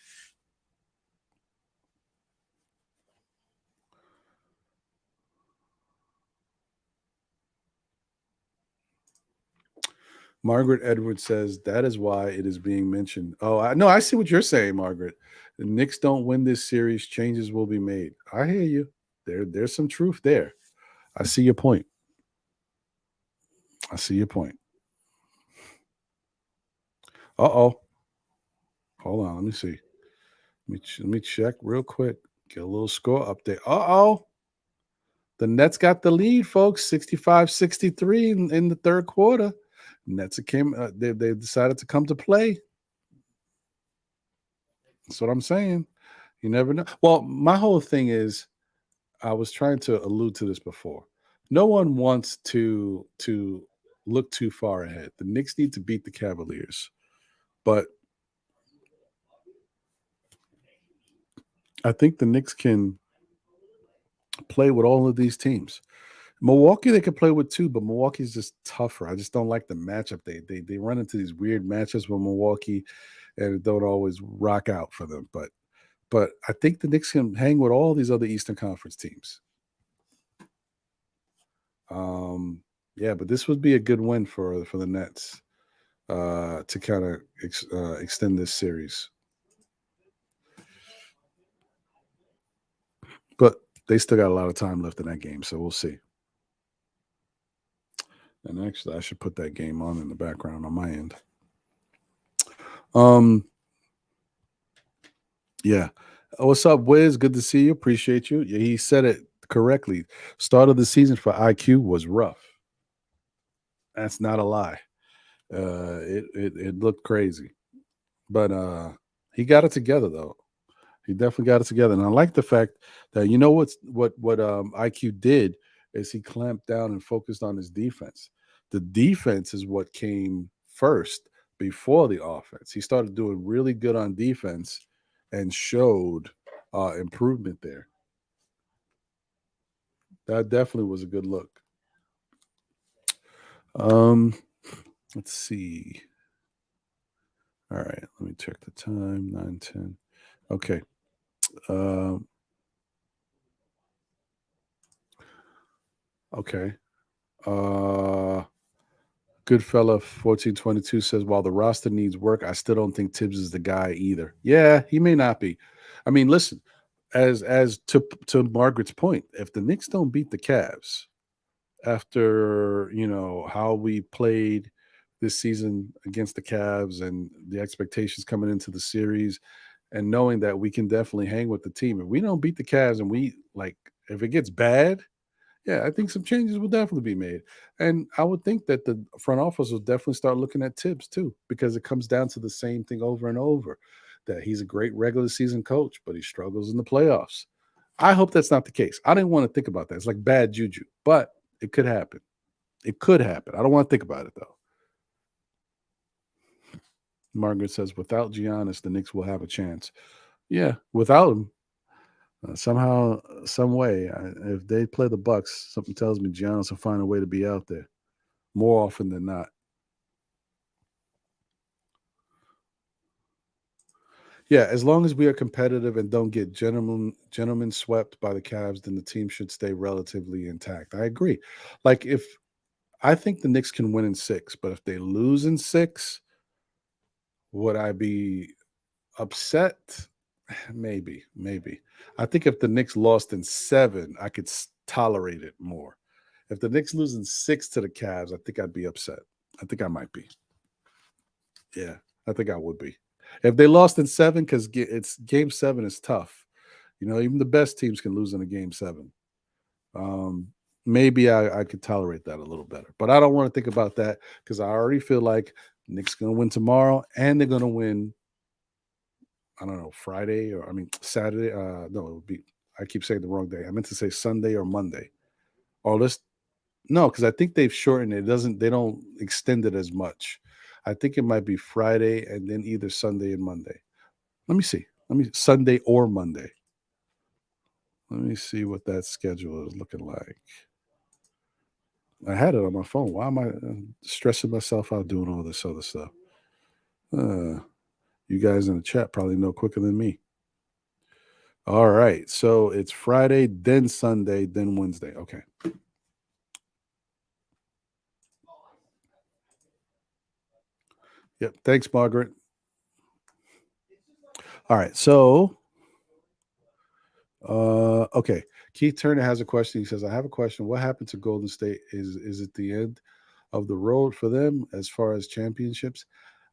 A: Margaret Edwards says that is why it is being mentioned. Oh, I see what you're saying, Margaret. The Knicks don't win this series, changes will be made. I hear you. There's some truth there. I see your point. I see your point. Uh-oh. Hold on. Let me see. Let me check real quick. Get a little score update. Uh-oh. The Nets got the lead, folks. 65-63 in the third quarter. Nets came. They decided to come to play. That's what I'm saying. You never know. Well, my whole thing is, I was trying to allude to this before. No one wants to look too far ahead. The Knicks need to beat the Cavaliers, but I think the Knicks can play with all of these teams. Milwaukee, they could play with too, but Milwaukee's just tougher. I just don't like the matchup. They run into these weird matchups with Milwaukee, and it don't always rock out for them. But I think the Knicks can hang with all these other Eastern Conference teams. Um, yeah, but this would be a good win for the Nets to kind of extend this series. But they still got a lot of time left in that game, so we'll see. And actually, I should put that game on in the background on my end. Um, yeah. What's up, Wiz? Good to see you. Appreciate you. Yeah, he said it correctly. Start of the season for IQ was rough. That's not a lie. It looked crazy, but he got it together though. He definitely got it together, and I like the fact that what IQ did is he clamped down and focused on his defense. The defense is what came first before the offense. He started doing really good on defense and showed improvement there. That definitely was a good look. Um, let's see. All right, let me check the time. 9:10. Okay. Um, okay. Uh, Goodfella 1422 says, while the roster needs work, I still don't think Tibbs is the guy either. Yeah, he may not be. I mean, listen, as to Margaret's point, if the Knicks don't beat the Cavs after how we played this season against the Cavs and the expectations coming into the series, and knowing that we can definitely hang with the team, if we don't beat the Cavs and we like, if it gets bad, yeah, I think some changes will definitely be made. And I would think that the front office will definitely start looking at Tibbs too, because it comes down to the same thing over and over, that he's a great regular season coach, but he struggles in the playoffs. I hope that's not the case. I didn't want to think about that. It's like bad juju, but it could happen. It could happen. I don't want to think about it though. Margaret says, without Giannis, the Knicks will have a chance. Yeah, without him, somehow, some way, if they play the Bucks, something tells me Giannis will find a way to be out there more often than not. Yeah, as long as we are competitive and don't get gentlemen swept by the Cavs, then the team should stay relatively intact. I agree. Like if I think the Knicks can win in six, but if they lose in six, would I be upset? Maybe, maybe. I think if the Knicks lost in seven, I could tolerate it more. If the Knicks lose in six to the Cavs, I think I'd be upset. I think I might be. Yeah, I think I would be. If they lost in seven, because it's game seven is tough. Even the best teams can lose in a game seven. Um, maybe I could tolerate that a little better, but I don't want to think about that because I already feel like Knicks going to win tomorrow and they're going to win. I don't know, Friday or I mean Saturday. No, it would be. I keep saying the wrong day. I meant to say Sunday or Monday. Oh, let's no, because I think they've shortened it. It doesn't they don't extend it as much. I think it might be Friday and then either Sunday and Monday. Let me see. Let me Sunday or Monday. Let me see what that schedule is looking like. I had it on my phone. Why am I stressing myself out doing all this other stuff? Uh, you guys in the chat probably know quicker than me. All right. So it's Friday, then Sunday, then Wednesday. Okay. Yep. Thanks, Margaret. All right. So, okay. Keith Turner has a question. He says, I have a question. What happened to Golden State? Is it the end of the road for them as far as championships?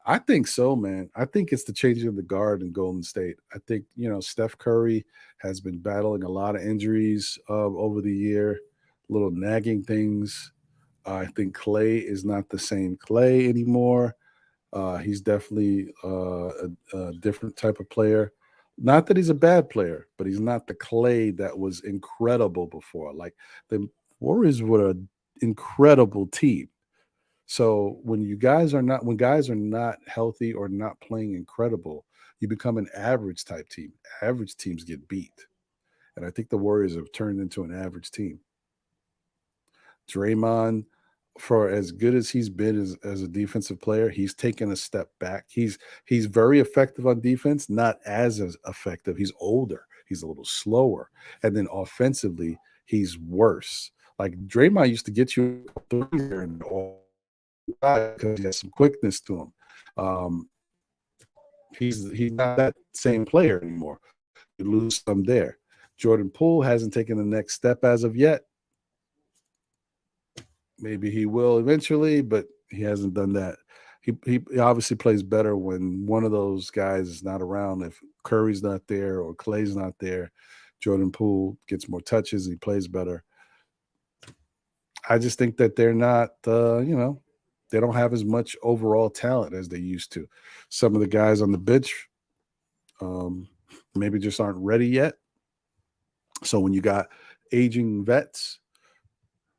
A: I think so, man. I think it's the changing of the guard in Golden State. I think, Steph Curry has been battling a lot of injuries over the year, little nagging things. I think Clay is not the same Clay anymore. He's definitely a different type of player. Not that he's a bad player, but he's not the Clay that was incredible before. Like the Warriors were an incredible team. So when guys are not healthy or not playing incredible, you become an average type team. Average teams get beat. And I think the Warriors have turned into an average team. Draymond, for as good as he's been as a defensive player, he's taken a step back. He's very effective on defense, not as effective. He's older. He's a little slower. And then offensively, he's worse. Like Draymond used to get you threes there and all because he has some quickness to him. Um, he's not that same player anymore. You lose some there. Jordan Poole hasn't taken the next step as of yet. Maybe he will eventually, but he hasn't done that. He obviously plays better when one of those guys is not around. If Curry's not there or Clay's not there, Jordan Poole gets more touches. He plays better. I just think that they're not, they don't have as much overall talent as they used to. Some of the guys on the bench um, maybe just aren't ready yet. So when you got aging vets,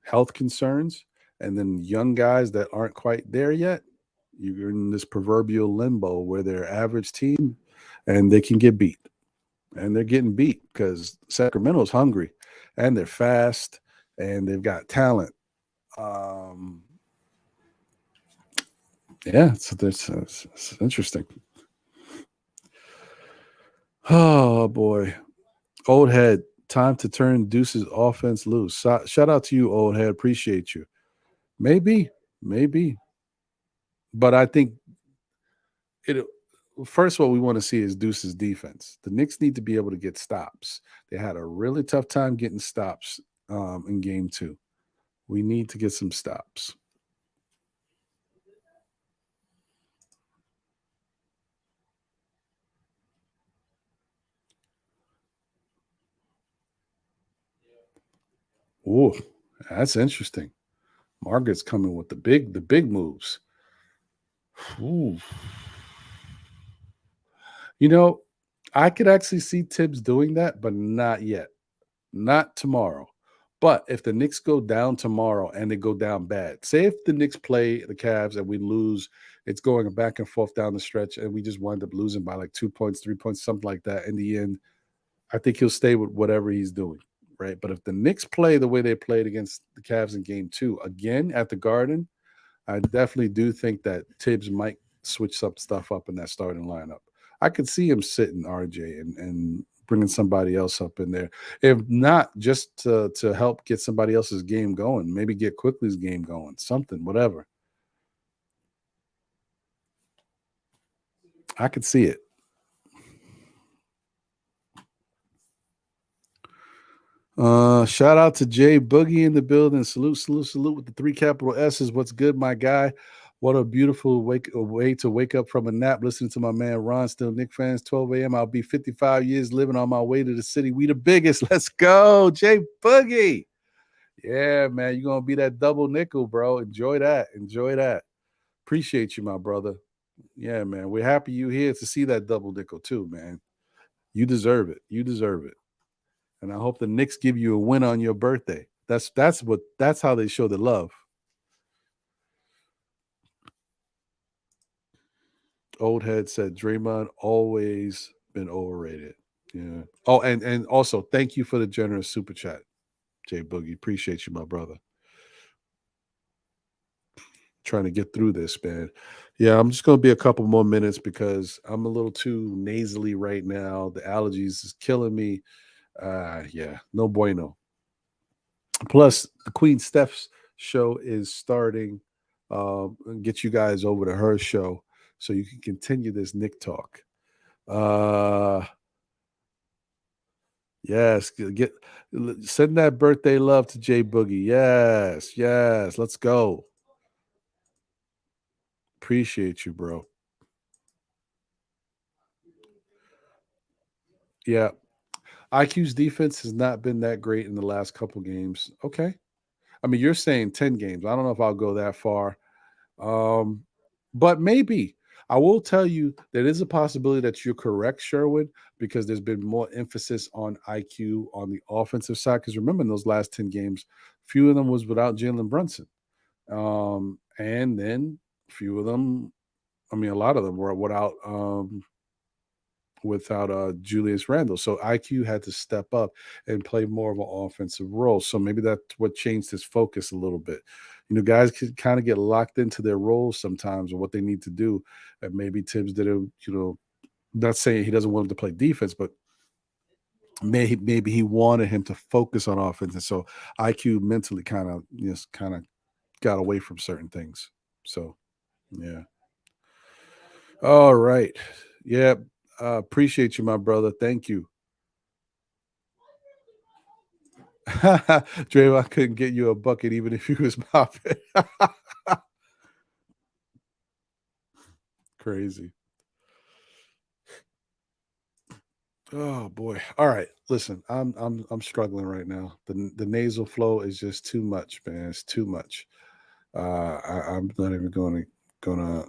A: health concerns, and then young guys that aren't quite there yet, you're in this proverbial limbo where they're average team and they can get beat. And they're getting beat because Sacramento's hungry and they're fast and they've got talent. Um, yeah, so it's interesting. Oh boy, old head, time to turn Deuce's offense loose. Shout out to you, old head. Appreciate you. Maybe, but I think it. First, what we want to see is Deuce's defense. The Knicks need to be able to get stops. They had a really tough time getting stops in Game 2. We need to get some stops. Ooh, that's interesting. Margaret's coming with the big moves. Ooh. You know, I could actually see Tibbs doing that, but not yet. Not tomorrow. But if the Knicks go down tomorrow and they go down bad, say if the Knicks play the Cavs and we lose, it's going back and forth down the stretch, and we just wind up losing by like 2 points, 3 points, something like that. In the end, I think he'll stay with whatever he's doing, right? But if the Knicks play the way they played against the Cavs in Game 2 again at the Garden, I definitely do think that Tibbs might switch some stuff up in that starting lineup. I could see him sitting RJ and bringing somebody else up in there. If not, just to help get somebody else's game going, maybe get Quickly's game going, something, whatever. I could see it. Shout out to Jay Boogie in the building. Salute with the three capital S's. What's good, my guy? What a beautiful way to wake up from a nap listening to my man Ron. Still Nick fans, 12 a.m. I'll be 55 years living on my way to the city. We the biggest. Let's go, Jay Boogie. Yeah, man, you're gonna be that double nickel, bro. Enjoy that. Enjoy that. Appreciate you, my brother. Yeah, man. We're happy you here to see that double nickel too, man. You deserve it. You deserve it. And I hope the Knicks give you a win on your birthday. That's how they show the love. Old head said Draymond always been overrated. Yeah. Oh, and also thank you for the generous super chat, Jay Boogie. Appreciate you, my brother. Trying to get through this, man. Yeah, I'm just gonna be a couple more minutes because I'm a little too nasally right now. The allergies is killing me. Yeah, no bueno. Plus, the Queen Steph's show is starting. Get you guys over to her show so you can continue this Nick talk. Uh, yes, send that birthday love to Jay Boogie. Yes, let's go. Appreciate you, bro. Yeah, IQ's defense has not been that great in the last couple games. Okay, I mean you're saying 10 games. I don't know if I'll go that far. Um, but maybe I will tell you there is a possibility that you're correct, Sherwood, because there's been more emphasis on IQ on the offensive side. Because remember, in those last 10 games, few of them was without Jalen Brunson. And then a few of them, I mean, a lot of them were without Julius Randle. So IQ had to step up and play more of an offensive role. So maybe that's what changed his focus a little bit. Guys can kind of get locked into their roles sometimes or what they need to do. And maybe Tibbs did it, not saying he doesn't want him to play defense, but maybe he wanted him to focus on offense. And so IQ mentally kind of got away from certain things. So yeah. All right. Yeah. Appreciate you, my brother. Thank you. Draymond couldn't get you a bucket even if he was popping. Crazy. Oh boy. All right. Listen, I'm struggling right now. The nasal flow is just too much, man. It's too much. I'm not even gonna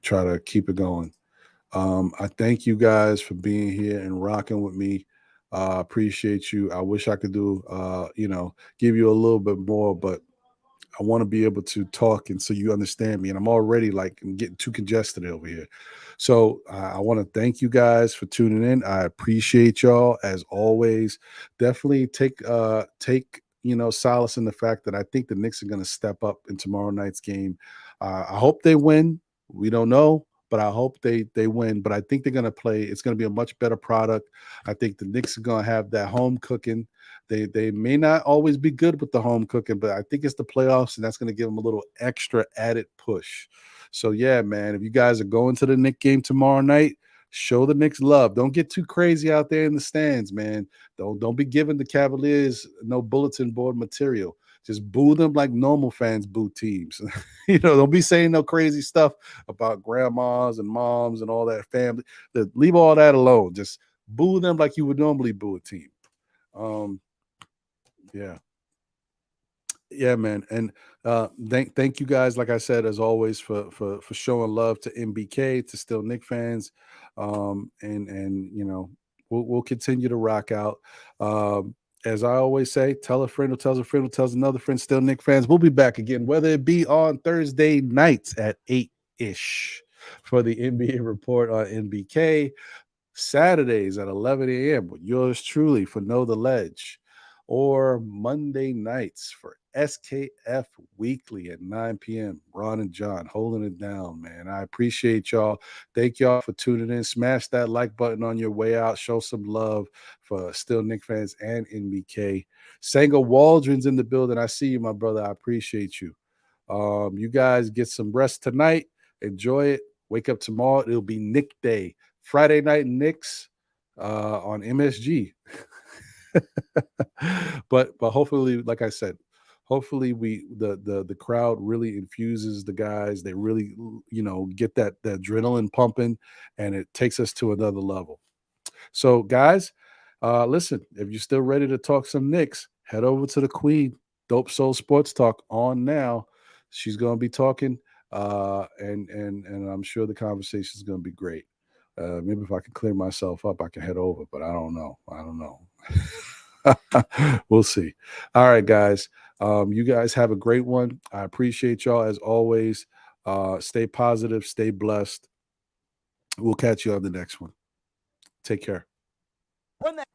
A: try to keep it going. I thank you guys for being here and rocking with me. Appreciate you. I wish I could do give you a little bit more, but I want to be able to talk and so you understand me. And I'm already like I'm getting too congested over here. So I want to thank you guys for tuning in. I appreciate y'all as always. Definitely take solace in the fact that I think the Knicks are going to step up in tomorrow night's game. I hope they win. We don't know, but I hope they win. But I think they're going to play. It's going to be a much better product. I think the Knicks are going to have that home cooking. They may not always be good with the home cooking, but I think it's the playoffs, and that's going to give them a little extra added push. So yeah, man, if you guys are going to the Knicks game tomorrow night, show the Knicks love. Don't get too crazy out there in the stands, man. Don't be giving the Cavaliers no bulletin board material. Just boo them like normal fans boo teams. Don't be saying no crazy stuff about grandmas and moms and all that family. Leave all that alone. Just boo them like you would normally boo a team. Yeah, man. And thank you guys, like I said, as always, for showing love to MBK, to Still Knick fans. And we'll continue to rock out. As I always say, tell a friend who tells a friend who tells another friend. Still Knick fans, we'll be back again, whether it be on Thursday nights at 8-ish for the NBA report on NBK, Saturdays at 11 a.m. with yours truly for Know the Ledge, or Monday nights for SKF Weekly at 9 p.m. Ron and John holding it down, man. I appreciate y'all. Thank y'all for tuning in. Smash that like button on your way out. Show some love for Still Knick fans and NBK. Sango Waldron's in the building. I see you, my brother. I appreciate you. You guys get some rest tonight. Enjoy it. Wake up tomorrow. It'll be Knick Day. Friday night Knicks on MSG. but hopefully, like I said, hopefully the crowd really infuses the guys. They really get that adrenaline pumping, and it takes us to another level. So guys, listen, if you're still ready to talk some Knicks, head over to the Queen, Dope Soul Sports Talk on now. She's going to be talking, and I'm sure the conversation is going to be great. Maybe if I can clear myself up, I can head over, but I don't know. We'll see. All right, guys. You guys have a great one. I appreciate y'all as always. Stay positive, stay blessed. We'll catch you on the next one. Take care. Run that